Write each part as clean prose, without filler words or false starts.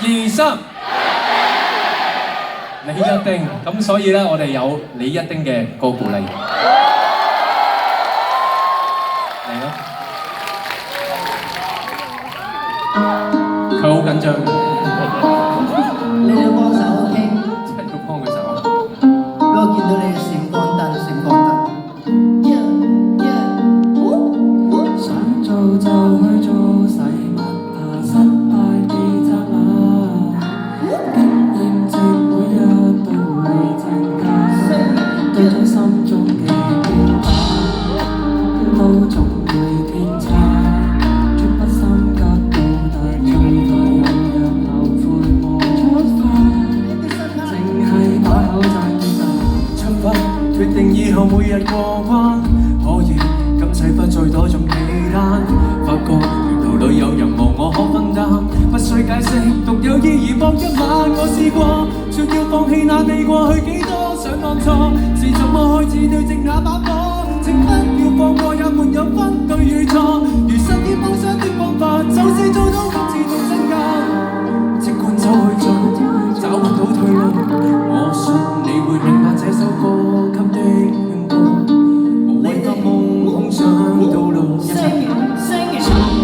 2、3，你一丁。咁所以咧，我哋有你一丁嘅個鼓勵。嚟咯！佢好緊張嘅。你要幫手 OK？ 真係要幫佢手啊！俾我見到你嘅閃光燈，閃光燈。想做就去做，使乜怕失敗地責罵？經驗值每日都會增加，對準心中嘅標靶，都總會偏差，絕不心急到達最後有日後悔無出發，淨係把口讚讚出發，決定以後每日過關，可以今世不再多種期單，發覺沿途裏有人望我可分擔，不需解釋，獨有意義搏一晚。我試過，說要放棄那地過去幾多，想當初是怎麼開始對直那把火，請不要放過也沒有分對與錯，如實以夢想的方法，就是做到不自動增加，即管走去做，找不到退路，我信你會明白這首歌給的勸告，無謂發夢空想道路。想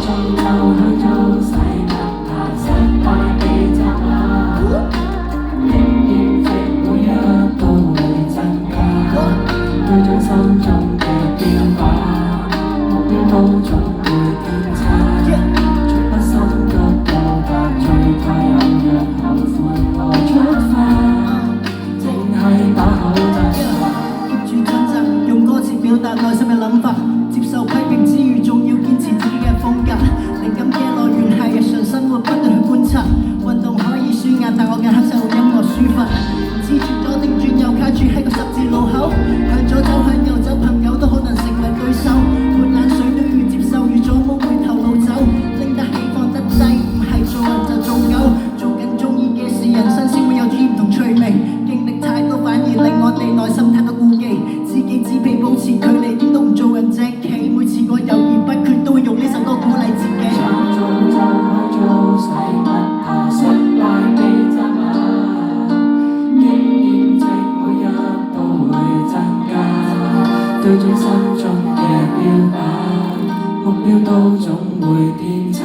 做就去做，使乜怕失敗被責罵？經驗值每日都會增加，對準心中嘅標靶，目標都總會偏差，絕不心急到達，最怕有日後悔我出發，淨係把口讚貼住掙扎，用歌詞表達內心嘅諗法，接受批評之餘，仲要堅持自己嘅風格。靈感嘅來源係日常生活，不斷去觀察。運動可以舒壓，但我嘅黑手音樂抒發。知轉左定轉右，卡住喺個十字路口。向左走向右走，朋友都可能成為對手。潑冷水都要接受，預咗冇回頭路走。拎得起放得低，唔係做人就做狗。做緊中意嘅事，人生先會有甜同趣味。經歷太多反而令我哋內心太多顧忌，自己只被保持距離，點都唔做人正企。每次我猶豫不決，都會用呢首歌鼓勵自己。想做就去做，使乜怕失敗被責罵？經驗值每日都會增加，對準心中嘅標靶，目標都總會偏差，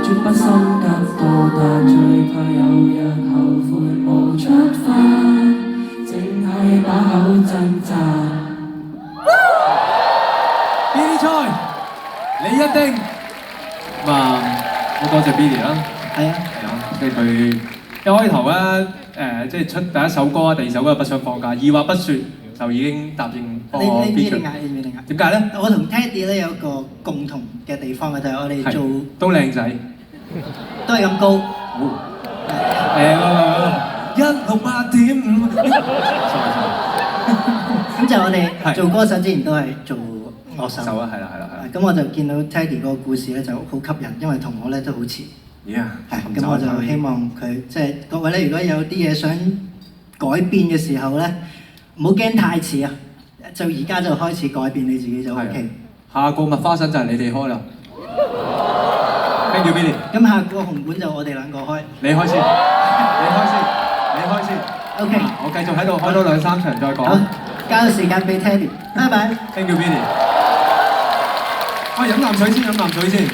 絕不心急到達，最怕有日後悔無出發，淨係把口掙扎。Billy Choi，你一丁。咁啊，好多謝 Billy 啦。係啊，即係佢一開頭咧，即係出第一首歌、第二首歌不想放假，二話不説就已經答應幫我你 feature。點解？你點解？點解咧？我同 Teddy 咧有一個共同嘅地方嘅，就係我哋做係都靚仔。都係咁高。168.5。咁就我哋係做歌手之前都係做樂手。手啊，係啦，係啦，係。咁我就見到 Teddy 嗰個故事咧就好吸引，因為同我咧都好似。Yeah，係，咁我就希望佢即係各位咧，如果有啲嘢想改變嘅時候咧，唔好驚太遲啊！就而家就開始改變你自己就 OK。下個麥花臣就係你哋開啦。Thank you Billy。咁下個紅館就我哋兩個開。你開先，你開先，你開先。OK。我繼續喺度開多2、3場再講。好，交時間俾 Teddy。拜拜。Thank you Billy。我飲啖水先，飲啖水先。